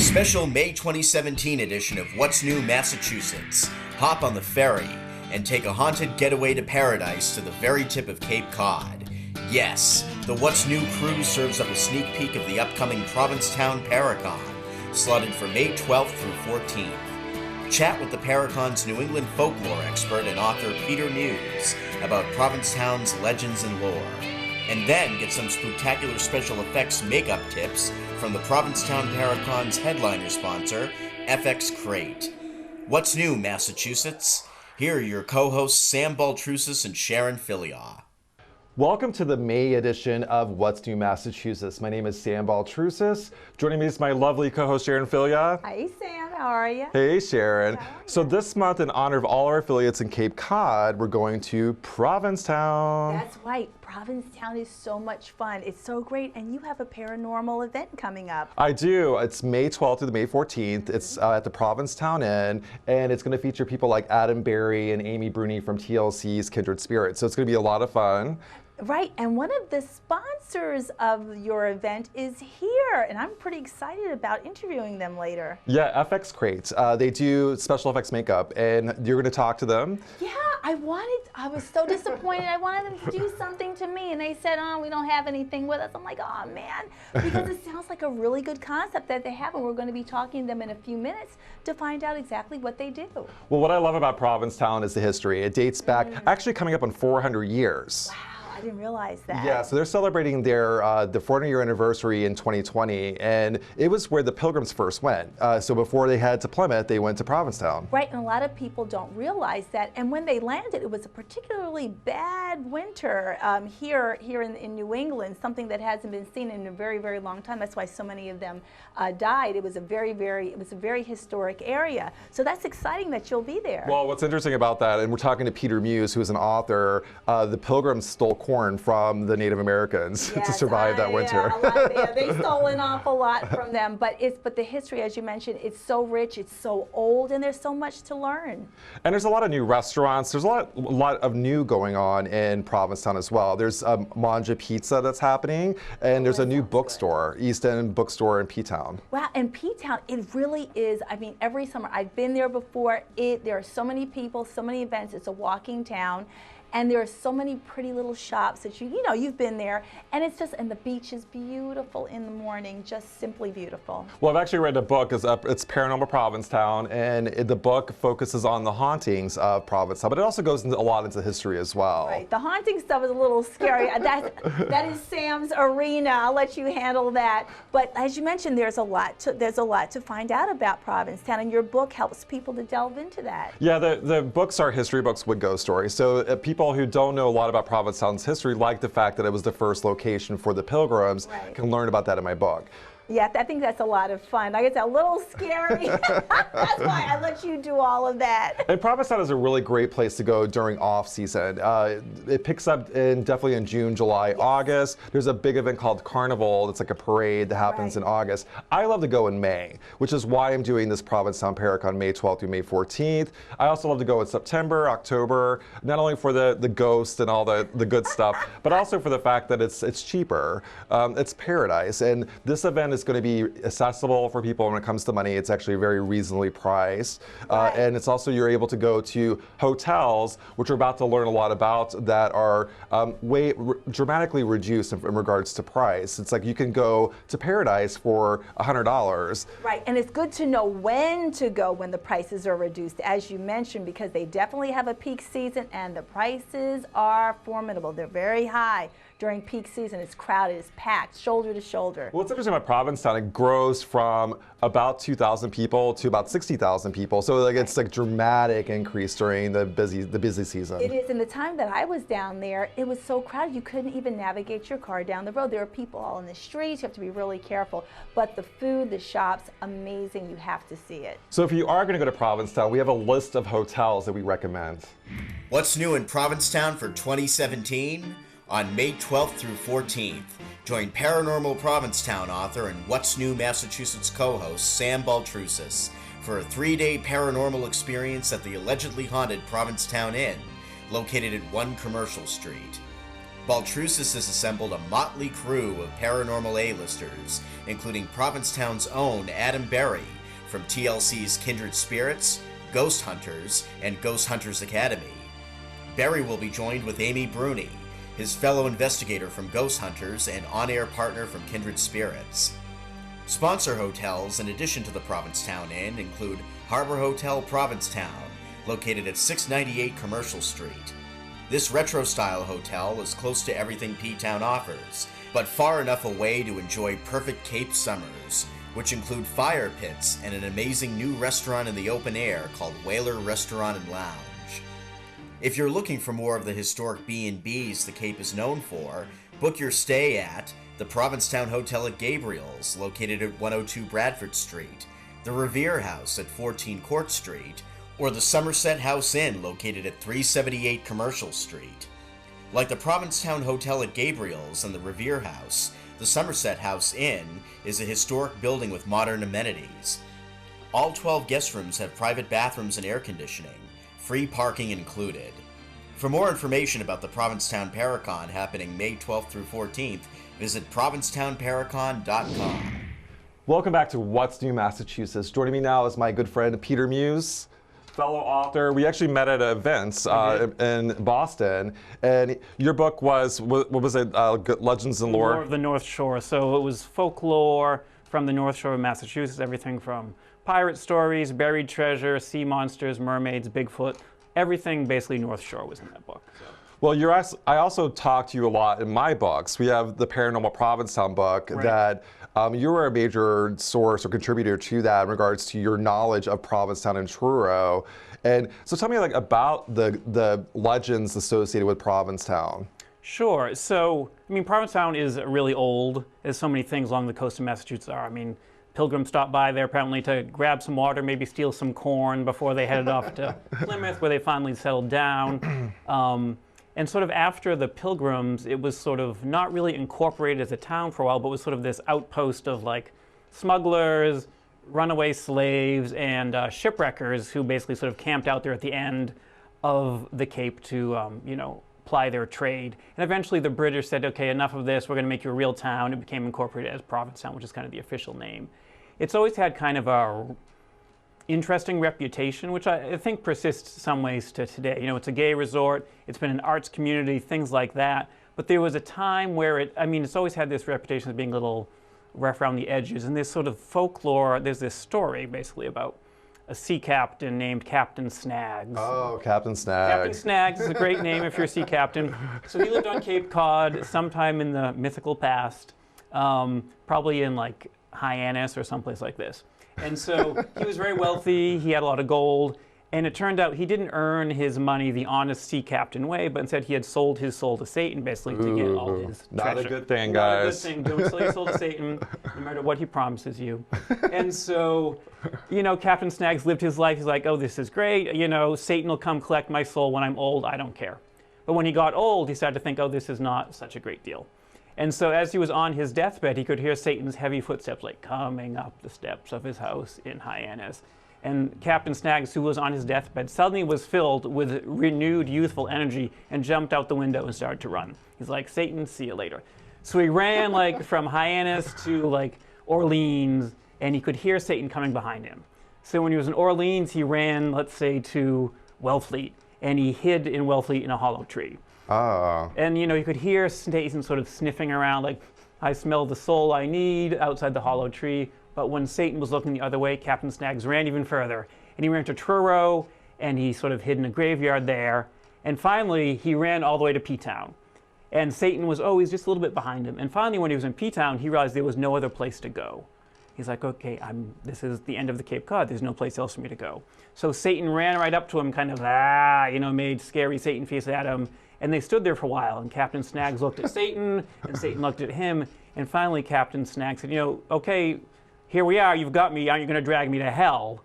Special May 2017 edition of What's New Massachusetts. Hop on the ferry and take a haunted getaway to paradise to the very tip of Cape Cod. Yes, the What's New cruise serves up a sneak peek of the upcoming Provincetown Paracon, slotted for May 12th through 14th. Chat with the Paracon's New England folklore expert and author Peter Muse about Provincetown's legends and lore. And then get some spectacular special effects makeup tips from the Provincetown Paracon's headliner sponsor, FX Crate. What's new, Massachusetts? Here are your co-hosts Sam Baltrusis and Sharon Filiaw. Welcome to the May edition of What's New Massachusetts. My name is Sam Baltrusis. Joining me is my lovely co-host Sharon Filiaw. Hi Sam, how are you? Hey Sharon. So this month, in honor of all our affiliates in Cape Cod, we're going to Provincetown. That's right. Provincetown is so much fun. It's so great, and you have a paranormal event coming up. I do. It's May 12th to the May 14th. It's at the Provincetown Inn, and it's going to feature people like Adam Berry and Amy Bruni from TLC's Kindred Spirits. So it's going to be a lot of fun. Right, and one of the sponsors of your event is here, and I'm pretty excited about interviewing them later. Yeah, FX Crate. They do special effects makeup, and you're going to talk to them. Yeah, I was so disappointed. I wanted them to do something to me, and they said, oh, we don't have anything with us. I'm like, oh man, because it sounds like a really good concept that they have, and we're going to be talking to them in a few minutes to find out exactly what they do. Well, what I love about Provincetown is the history. It dates back, actually coming up on 400 years. Wow. I didn't realize that. Yeah, so they're celebrating their the 400-year anniversary in 2020, and it was where the Pilgrims first went. So before they head to Plymouth, they went to Provincetown. Right, and a lot of people don't realize that. And when they landed, it was a particularly bad winter here in New England, something that hasn't been seen in a very, very long time. That's why so many of them died. It was a very historic area. So that's exciting that you'll be there. Well, what's interesting about that, and we're talking to Peter Muse, who's an author, the Pilgrims stole corn from the Native Americans to survive that winter. Yeah, they stole an awful lot from them, but the history, as you mentioned, it's so rich, it's so old, and there's so much to learn. And there's a lot of new restaurants. There's a lot of new going on in Provincetown as well. There's Manja Pizza that's happening, and there's a new bookstore, East End Bookstore in P-Town. Wow, and P-Town, it really is. I mean, every summer I've been there before. There are so many people, so many events. It's a walking town. And there are so many pretty little shops that you've been there, and and the beach is beautiful in the morning, just simply beautiful. Well, I've actually read a book. It's Paranormal Provincetown, and the book focuses on the hauntings of Provincetown, but it also goes into a lot into history as well. Right, the haunting stuff is a little scary. that is Sam's arena. I'll let you handle that. But as you mentioned, there's a lot to find out about Provincetown, and your book helps people to delve into that. Yeah, the books are history books with ghost stories. So people who don't know a lot about Provincetown's history, like the fact that it was the first location for the Pilgrims, can learn about that in my book. Yeah, I think that's a lot of fun. It's a little scary. That's why I let you do all of that. And Provincetown is a really great place to go during off season. It picks up definitely in June, July, August. There's a big event called Carnival. It's like a parade that happens in August. I love to go in May, which is why I'm doing this Provincetown Paracon May 12th through May 14th. I also love to go in September, October, not only for the ghosts and all the good stuff, but also for the fact that it's cheaper. It's paradise, and this event is going to be accessible for people when it comes to money. It's actually very reasonably priced. And it's also, you're able to go to hotels, which we're about to learn a lot about, that are dramatically reduced in regards to price. It's like you can go to Paradise for $100. Right, and it's good to know when to go when the prices are reduced, as you mentioned, because they definitely have a peak season and the prices are formidable. They're very high. During peak season, it's crowded, it's packed, shoulder to shoulder. What's interesting about Provincetown, it grows from about 2,000 people to about 60,000 people. So it's like dramatic increase during the busy season. It is. In the time that I was down there, it was so crowded you couldn't even navigate your car down the road. There were people all in the streets. You have to be really careful. But the food, the shops, amazing. You have to see it. So if you are going to go to Provincetown, we have a list of hotels that we recommend. What's new in Provincetown for 2017? On May 12th through 14th, join Paranormal Provincetown author and What's New Massachusetts co-host Sam Baltrusis for a 3-day paranormal experience at the allegedly haunted Provincetown Inn, located at 1 Commercial Street. Baltrusis has assembled a motley crew of paranormal A-listers, including Provincetown's own Adam Berry from TLC's Kindred Spirits, Ghost Hunters, and Ghost Hunters Academy. Berry will be joined with Amy Bruni, his fellow investigator from Ghost Hunters and on-air partner from Kindred Spirits. Sponsor hotels in addition to the Provincetown Inn include Harbor Hotel Provincetown, located at 698 Commercial Street. This retro-style hotel is close to everything P-Town offers, but far enough away to enjoy perfect Cape summers, which include fire pits and an amazing new restaurant in the open air called Whaler Restaurant and Lounge. If you're looking for more of the historic B&Bs the Cape is known for, book your stay at the Provincetown Hotel at Gabriel's, located at 102 Bradford Street, the Revere House at 14 Court Street, or the Somerset House Inn, located at 378 Commercial Street. Like the Provincetown Hotel at Gabriel's and the Revere House, the Somerset House Inn is a historic building with modern amenities. All 12 guest rooms have private bathrooms and air conditioning, free parking included. For more information about the Provincetown Paracon happening May 12th through 14th, visit provincetownparacon.com. Welcome back to What's New Massachusetts. Joining me now is my good friend Peter Muse, fellow author. We actually met at events in Boston, and your book was, what was it, Legends and Lore? Lore of the North Shore. So it was folklore from the North Shore of Massachusetts, everything from pirate stories, buried treasure, sea monsters, mermaids, Bigfoot, everything basically North Shore was in that book. So. Well, I also talk to you a lot in my books. We have the Paranormal Provincetown book that you were a major source or contributor to that in regards to your knowledge of Provincetown and Truro. And so tell me about the legends associated with Provincetown. Sure. So, I mean, Provincetown is really old, as so many things along the coast of Massachusetts are. I mean, pilgrims stopped by there apparently to grab some water, maybe steal some corn before they headed off to Plymouth, where they finally settled down. And sort of after the Pilgrims, it was sort of not really incorporated as a town for a while, but was sort of this outpost of like smugglers, runaway slaves, and shipwreckers who basically sort of camped out there at the end of the Cape to, ply their trade. And eventually the British said, okay, enough of this, we're going to make you a real town. It became incorporated as Provincetown, which is kind of the official name. It's always had kind of a interesting reputation, which I think persists some ways to today. It's a gay resort, it's been an arts community, things like that. But there was a time where it's always had this reputation of being a little rough around the edges. And this sort of folklore, there's this story basically about a sea captain named Captain Snaggs. Oh, Captain Snaggs. Captain Snaggs is a great name if you're a sea captain. So he lived on Cape Cod sometime in the mythical past, probably in like Hyannis or someplace like this. And so he was very wealthy, he had a lot of gold, and it turned out he didn't earn his money the honest sea captain way, but instead he had sold his soul to Satan basically to get all his not treasure. A good thing, guys. Not a good thing. Don't sell your soul to Satan, no matter what he promises you. And so, Captain Snaggs lived his life. He's like, oh, this is great. Satan will come collect my soul when I'm old. I don't care. But when he got old, he started to think, oh, this is not such a great deal. And so as he was on his deathbed, he could hear Satan's heavy footsteps coming up the steps of his house in Hyannis. And Captain Snaggs, who was on his deathbed, suddenly was filled with renewed youthful energy and jumped out the window and started to run. He's like, Satan, see you later. So he ran from Hyannis to Orleans, and he could hear Satan coming behind him. So when he was in Orleans, he ran, let's say, to Wellfleet, and he hid in Wellfleet in a hollow tree. And you could hear Satan sort of sniffing around, I smell the soul I need outside the hollow tree. But when Satan was looking the other way, Captain Snaggs ran even further. And he ran to Truro, and he sort of hid in a graveyard there. And finally, he ran all the way to P-Town. And Satan was always just a little bit behind him. And finally, when he was in P-Town, he realized there was no other place to go. He's like, okay, this is the end of the Cape Cod. There's no place else for me to go. So Satan ran right up to him, kind of, made scary Satan face at him. And they stood there for a while, and Captain Snaggs looked at Satan, and Satan looked at him, and finally Captain Snaggs said, okay, here we are, you've got me, aren't you going to drag me to hell?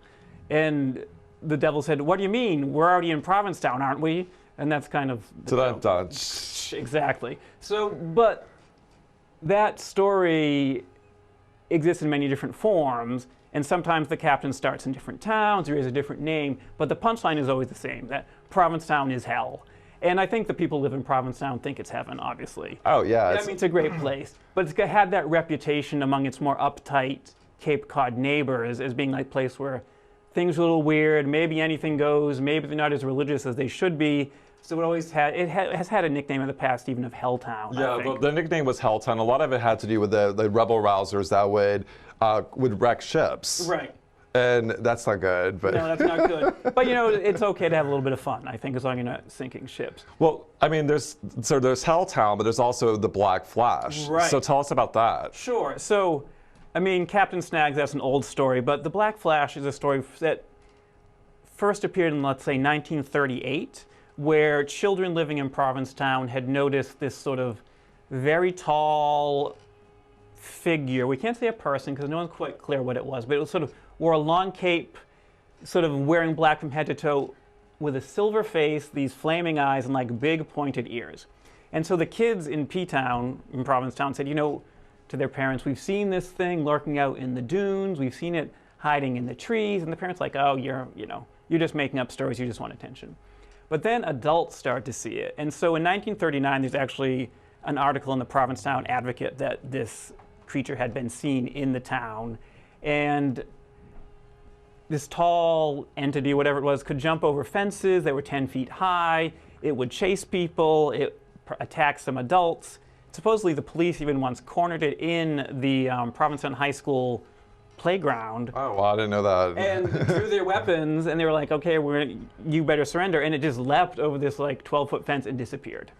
And the devil said, what do you mean? We're already in Provincetown, aren't we? And that's kind of... Exactly. So, but that story exists in many different forms, and sometimes the captain starts in different towns, or he has a different name, but the punchline is always the same, that Provincetown is hell. And I think the people who live in Provincetown think it's heaven, obviously. Oh, yeah. I mean, it's a great place. But it's had that reputation among its more uptight Cape Cod neighbors as being like a place where things are a little weird, maybe anything goes, maybe they're not as religious as they should be. So it has had a nickname in the past, even of Helltown. Yeah, the nickname was Helltown. A lot of it had to do with the rebel rousers that would wreck ships. Right. And that's not good. But No, that's not good. But it's okay to have a little bit of fun, I think, as long as you're not sinking ships. Well, I mean, there's Helltown, but there's also the Black Flash. Right. So tell us about that. Sure. So, I mean, Captain Snaggs, that's an old story, but the Black Flash is a story that first appeared in, let's say, 1938, where children living in Provincetown had noticed this sort of very tall figure. We can't say a person because no one's quite clear what it was, but it was sort of wore a long cape, sort of wearing black from head to toe, with a silver face, these flaming eyes, and like big pointed ears. And so the kids in P-Town, in Provincetown, said, to their parents, we've seen this thing lurking out in the dunes, we've seen it hiding in the trees, and the parents like, oh, you're just making up stories, you just want attention. But then adults start to see it. And so in 1939, there's actually an article in the Provincetown Advocate that this creature had been seen in the town. And this tall entity, whatever it was, could jump over fences. They were 10 feet high. It would chase people. It attacked some adults. Supposedly, the police even once cornered it in the Provincetown High School playground. Oh, well, I didn't know that. And drew their weapons, and they were like, okay, you better surrender. And it just leapt over this like 12-foot fence and disappeared.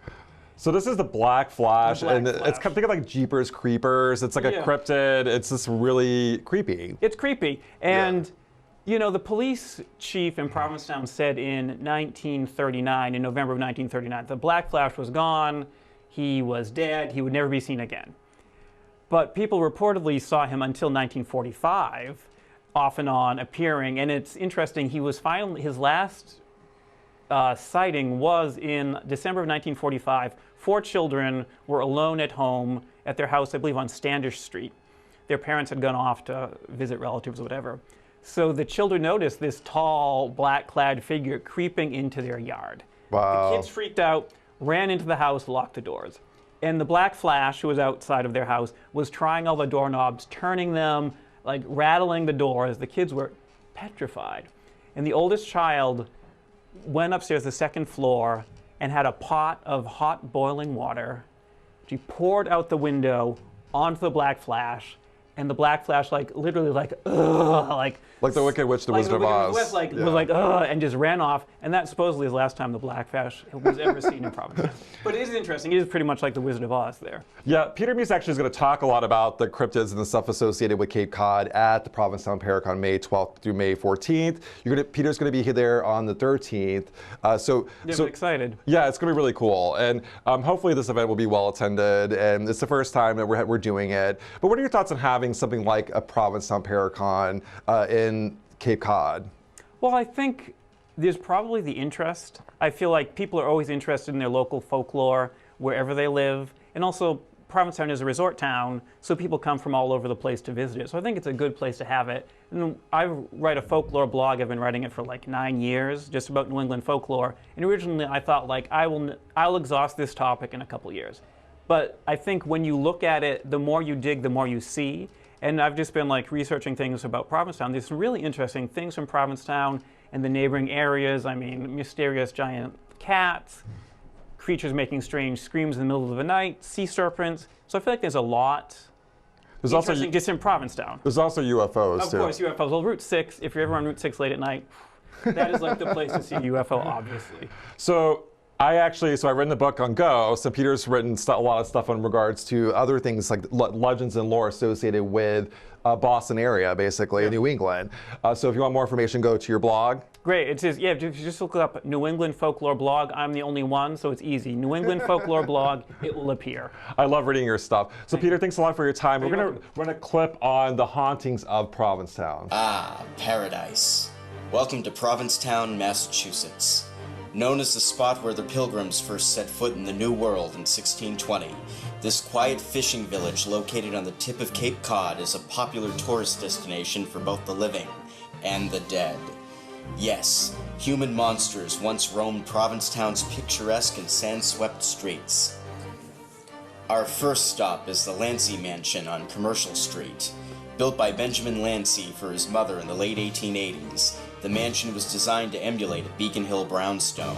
So this is the Black Flash, Black and Flash. it's think of like Jeepers Creepers. It's like a cryptid. It's just really creepy. It's creepy. And the police chief in Provincetown said in 1939, in November of 1939, the Black Flash was gone, he was dead, he would never be seen again. But people reportedly saw him until 1945, off and on appearing, and it's interesting, his last sighting was in December of 1945. 4 children were alone at home at their house, I believe on Standish Street. Their parents had gone off to visit relatives or whatever. So the children noticed this tall, black-clad figure creeping into their yard. Wow. The kids freaked out, ran into the house, locked the doors. And the Black Flash, who was outside of their house, was trying all the doorknobs, turning them, like rattling the doors. The kids were petrified. And the oldest child went upstairs the second floor and had a pot of hot boiling water. She poured out the window onto the Black Flash, and the Black Flash, literally, ugh, like the Wicked Witch, the Wizard of Oz. Was like, ugh, and just ran off. And that supposedly is the last time the Black Flash was ever seen in Provincetown. But it is interesting. It is pretty much like the Wizard of Oz there. Yeah, Peter Meese actually is going to talk a lot about the cryptids and the stuff associated with Cape Cod at the Provincetown Paracon, May 12th through May 14th. Peter's going to be there on the 13th. So I'm excited. Yeah, it's going to be really cool. And hopefully this event will be well attended. And it's the first time that we're doing it. But what are your thoughts on having something like a Provincetown Paracon in Cape Cod? Well, I think there's probably the interest. I feel like people are always interested in their local folklore wherever they live. And also, Provincetown is a resort town, so people come from all over the place to visit it. So I think it's a good place to have it. And I write a folklore blog. I've been writing it for like 9 years, just about New England folklore. And originally I thought I'll exhaust this topic in a couple years. But I think when you look at it, the more you dig, the more you see. And I've just been researching things about Provincetown. There's some really interesting things from Provincetown and the neighboring areas. I mean, mysterious giant cats, creatures making strange screams in the middle of the night, sea serpents. So I feel like there's a lot interesting just in Provincetown. There's also UFOs, too. Of course, UFOs. Well, Route 6, if you're ever on Route 6 late at night, that is the place to see a UFO, obviously. So I've written the book on Go, so Peter's written a lot of stuff in regards to other things like legends and lore associated with Boston area, basically, New England. So if you want more information, go to your blog. Great. It's just, if you just look up New England Folklore Blog, I'm the only one, so it's easy. New England Folklore Blog, it will appear. I love reading your stuff. So Peter, thanks a lot for your time. We're going to run a clip on the hauntings of Provincetown. Ah, paradise. Welcome to Provincetown, Massachusetts. Known as the spot where the Pilgrims first set foot in the New World in 1620, this quiet fishing village located on the tip of Cape Cod is a popular tourist destination for both the living and the dead. Yes, human monsters once roamed Provincetown's picturesque and sand-swept streets. Our first stop is the Lancey Mansion on Commercial Street. Built by Benjamin Lancey for his mother in the late 1880s, the mansion was designed to emulate a Beacon Hill brownstone.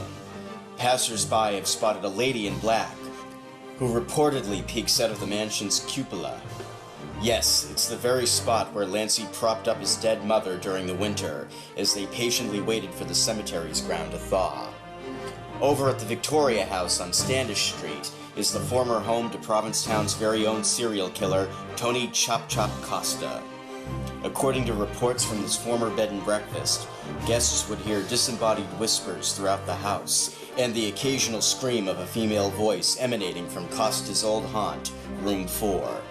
Passers-by have spotted a lady in black, who reportedly peeks out of the mansion's cupola. Yes, it's the very spot where Lancey propped up his dead mother during the winter, as they patiently waited for the cemetery's ground to thaw. Over at the Victoria House on Standish Street is the former home to Provincetown's very own serial killer, Tony Chop Chop Costa. According to reports from this former bed and breakfast, guests would hear disembodied whispers throughout the house, and the occasional scream of a female voice emanating from Costa's old haunt, Room 4.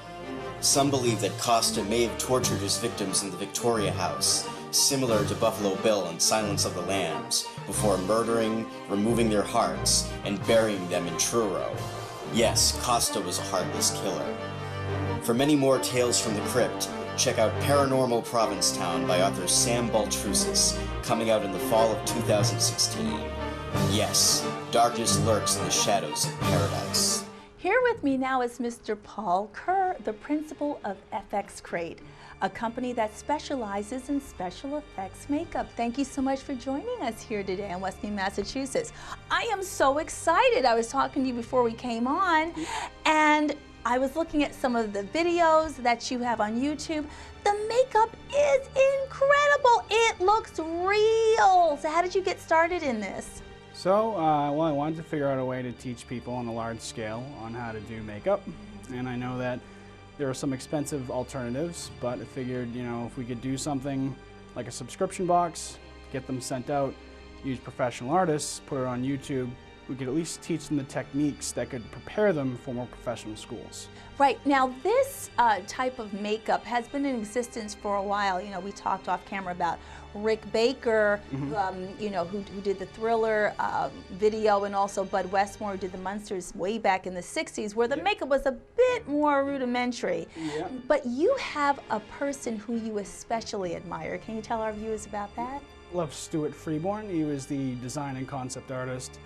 Some believe that Costa may have tortured his victims in the Victoria House, similar to Buffalo Bill in Silence of the Lambs, before murdering, removing their hearts, and burying them in Truro. Yes, Costa was a heartless killer. For many more tales from the crypt, check out Paranormal Provincetown by author Sam Baltrusis, coming out in the fall of 2016. Yes, darkness lurks in the shadows of paradise. Here with me now is Mr. Paul Kerr, the principal of FX Crate, a company that specializes in special effects makeup. Thank you so much for joining us here today in Westmead, Massachusetts. I am so excited. I was talking to you before we came on, and I was looking at some of the videos that you have on YouTube. The makeup is incredible. It looks real. So how did you get started in this? So, well, I wanted to figure out a way to teach people on a large scale on how to do makeup. And I know that there are some expensive alternatives, but I figured, you know, if we could do something like a subscription box, get them sent out, use professional artists, put it on YouTube, we could at least teach them the techniques that could prepare them for more professional schools. Right, now this type of makeup has been in existence for a while. You know, we talked off camera about Rick Baker, you know, who did the Thriller video, and also Bud Westmore, who did the Munsters way back in the 60s, where the makeup was a bit more rudimentary. But you have a person who you especially admire. Can you tell our viewers about that? I love Stuart Freeborn. He was the design and concept artist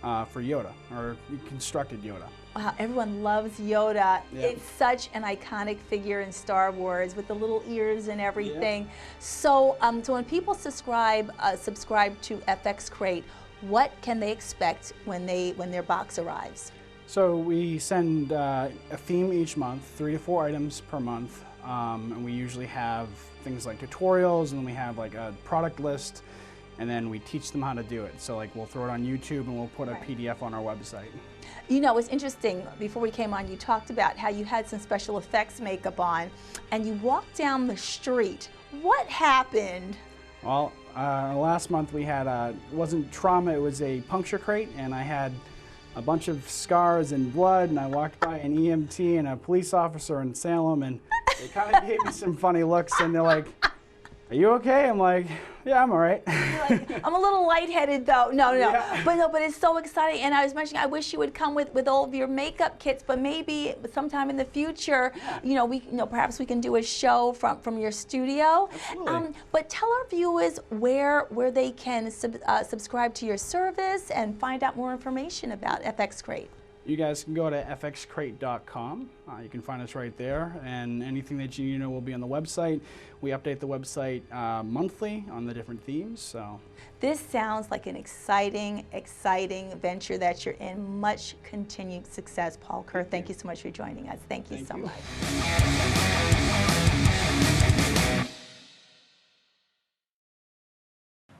for Yoda, or he constructed Yoda. Wow, everyone loves Yoda. It's such an iconic figure in Star Wars with the little ears and everything. So, so when people subscribe to FX Crate, what can they expect when their box arrives? So we send a theme each month, 3 to 4 items per month, and we usually have things like tutorials, and then we have like a product list, and then we teach them how to do it. So like we'll throw it on YouTube and we'll put a PDF on our website. You know, it's interesting, before we came on, you talked about how you had some special effects makeup on, and you walked down the street. What happened? Well, last month we had, it wasn't trauma, it was a puncture crate, and I had a bunch of scars and blood, and I walked by an EMT and a police officer in Salem, and they kind of gave me some funny looks, and they're like, "Are you okay?" I'm like, "Yeah, I'm all right." Like, I'm a little lightheaded though. No, but it's so exciting. And I was mentioning, I wish you would come with all of your makeup kits, but maybe sometime in the future, you know, perhaps we can do a show from your studio. Absolutely. But tell our viewers where they can subscribe to your service and find out more information about FX Crate. You guys can go to fxcrate.com. You can find us right there, and anything that you know will be on the website. We update the website monthly on the different themes. So this sounds like an exciting venture that you're in. Much continued success, Paul Kerr. Thank you so much for joining us. Thank you so much.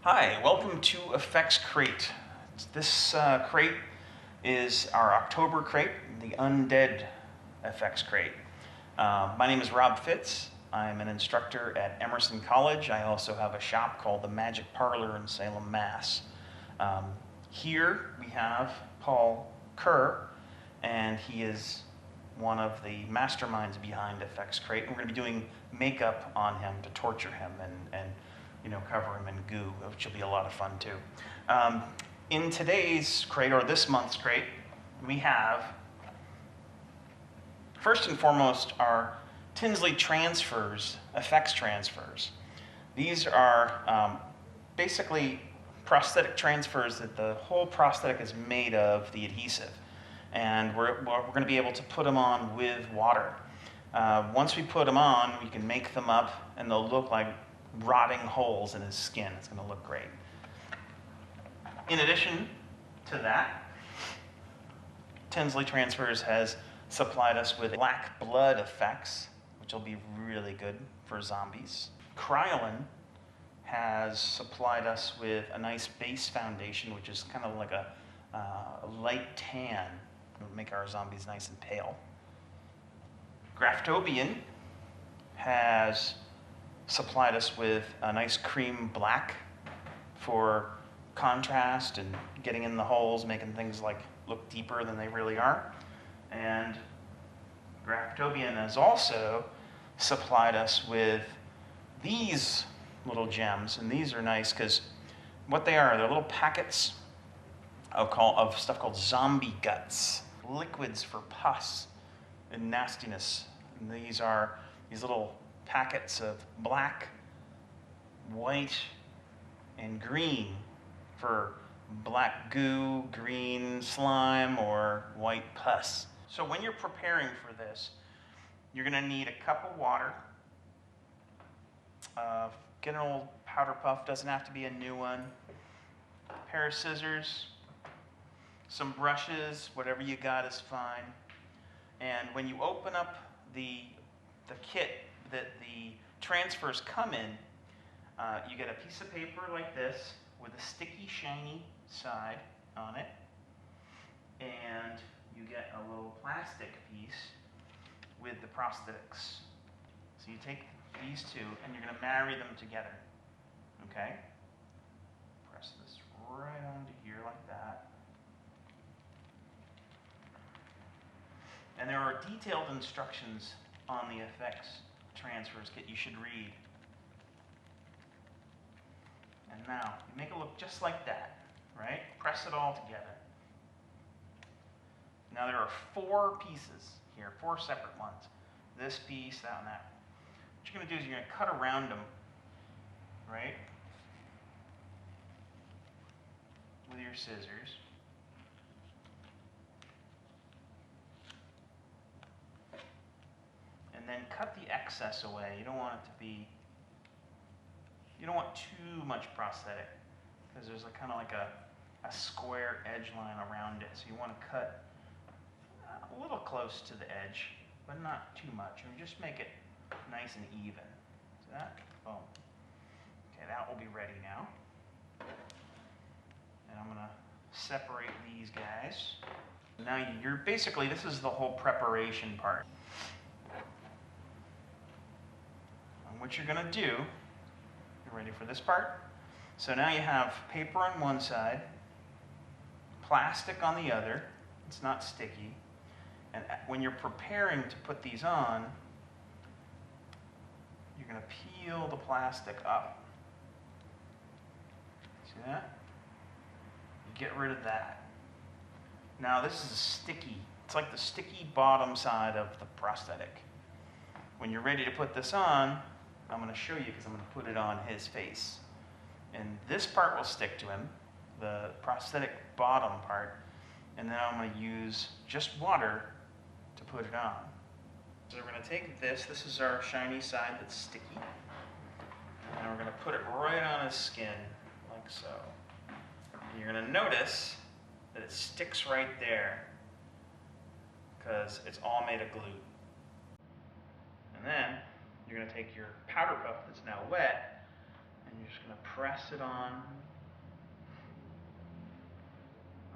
Hi, welcome to FX Crate. This crate is our October crate, the Undead FX Crate. My name is Rob Fitz. I'm an instructor at Emerson College. I also have a shop called the Magic Parlor in Salem, Mass. Here we have Paul Kerr, and he is one of the masterminds behind FX Crate. We're going to be doing makeup on him to torture him and you know, cover him in goo, which will be a lot of fun too. In today's crate, or this month's crate, we have, first and foremost, our Tinsley transfers, effects transfers. These are basically prosthetic transfers that the whole prosthetic is made of the adhesive. And we're going to be able to put them on with water. Once we put them on, we can make them up, and they'll look like rotting holes in his skin. It's going to look great. In addition to that, Tinsley Transfers has supplied us with black blood effects, which will be really good for zombies. Kryolan has supplied us with a nice base foundation, which is kind of like a light tan. It'll make our zombies nice and pale. Graftobian has supplied us with a nice cream black for contrast and getting in the holes, making things like look deeper than they really are. And Graftobian has also supplied us with these little gems, and these are nice because what they are, they're little packets of stuff called zombie guts, liquids for pus and nastiness. And these are these little packets of black, white, and green for black goo, green slime, or white pus. So when you're preparing for this, you're going to need a cup of water. Get an old powder puff, doesn't have to be a new one. A pair of scissors, some brushes, whatever you got is fine. And when you open up the kit that the transfers come in, you get a piece of paper like this with a sticky, shiny side on it, and you get a little plastic piece with the prosthetics. So you take these two and you're going to marry them together. Okay? Press this right onto here like that. And there are detailed instructions on the effects transfers kit you should read. And now, you make it look just like that, right? Press it all together. Now there are 4 pieces here, 4 separate ones. This piece, that, and that. What you're going to do is you're going to cut around them, right? With your scissors. And then cut the excess away. You don't want it to be, you don't want too much prosthetic, because there's kind of like a square edge line around it. So you want to cut a little close to the edge, but not too much. I mean, just make it nice and even. See that? Boom. Okay, that will be ready now. And I'm going to separate these guys. Now you're basically, this is the whole preparation part. And what you're going to do, you ready for this part? So now you have paper on one side, plastic on the other. It's not sticky. And when you're preparing to put these on, you're going to peel the plastic up. See that? You get rid of that. Now this is sticky. It's like the sticky bottom side of the prosthetic. When you're ready to put this on, I'm going to show you because I'm going to put it on his face. And this part will stick to him, the prosthetic bottom part, and then I'm going to use just water to put it on. So we're going to take this is our shiny side that's sticky, and we're going to put it right on his skin, like so. And you're going to notice that it sticks right there, because it's all made of glue. And then you're going to take your powder puff that's now wet, and you're just going to press it on.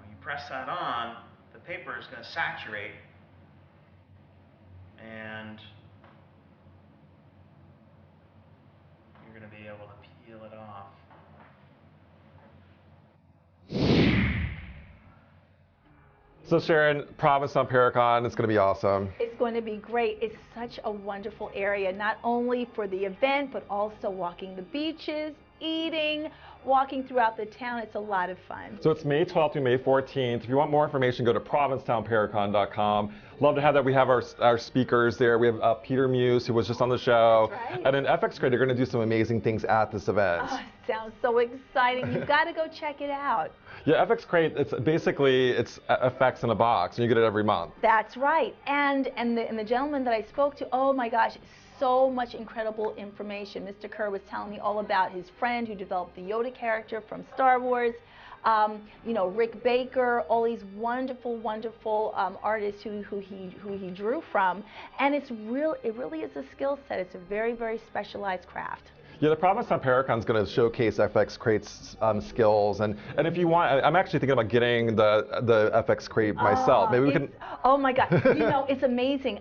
When you press that on, the paper is going to saturate, and you're going to be able to peel it off. So Sharon, Provincetown Paracon, it's going to be awesome. It's going to be great. It's such a wonderful area, not only for the event, but also walking the beaches, eating, walking throughout the town. It's a lot of fun. So it's May 12th through May 14th. If you want more information, go to provincetownparacon.com. Love to have that. We have our speakers there. We have Peter Muse, who was just on the show. That's right. And in FX Crate, they're going to do some amazing things at this event. Oh, sounds so exciting. You've got to go check it out. Yeah, FX Crate, it's basically FX in a box, and you get it every month. That's right. And the gentleman that I spoke to, oh my gosh, so much incredible information. Mr. Kerr was telling me all about his friend who developed the Yoda character from Star Wars. You know, Rick Baker, all these wonderful, wonderful artists who he drew from, and it really is a skill set. It's a very, very specialized craft. Yeah, the Provincetown Paracon is going to showcase FX Crate's skills, and if you want, I'm actually thinking about getting the FX Crate myself. Maybe we can. Oh my God! You know, it's amazing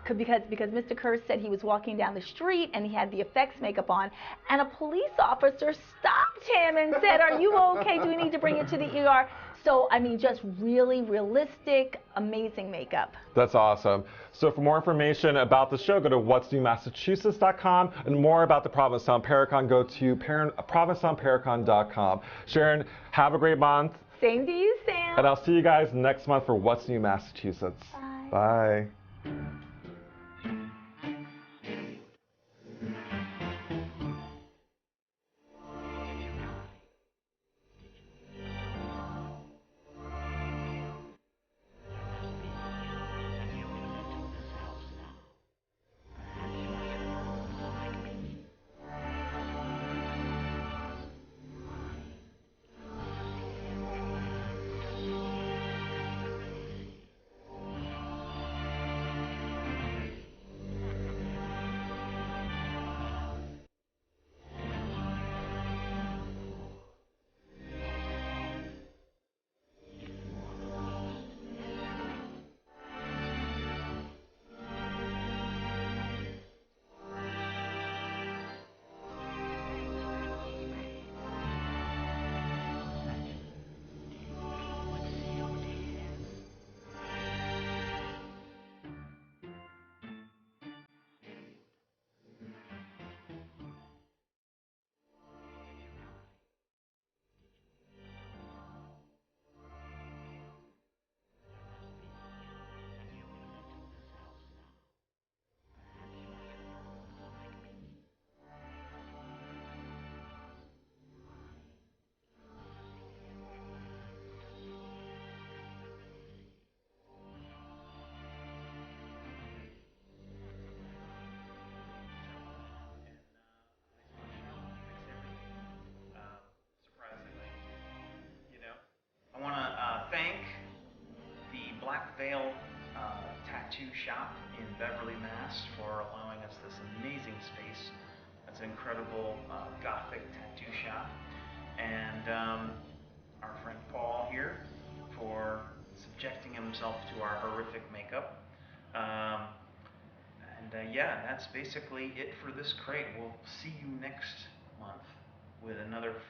because Mr. Kerr said he was walking down the street and he had the effects makeup on, and a police officer stopped him and said, "Are you okay? Do we need to bring you to the ER?" So, I mean, just really realistic, amazing makeup. That's awesome. So for more information about the show, go to what'snewmassachusetts.com, and more about the Provincetown Paracon, go to provincetownparacon.com. Sharon, have a great month. Same to you, Sam. And I'll see you guys next month for What's New Massachusetts. Bye. Bye. I want to thank the Black Veil Tattoo Shop in Beverly, Mass. for allowing us this amazing space. That's an incredible Gothic tattoo shop. And our friend Paul here for subjecting himself to our horrific makeup. Yeah, that's basically it for this crate. We'll see you next month with another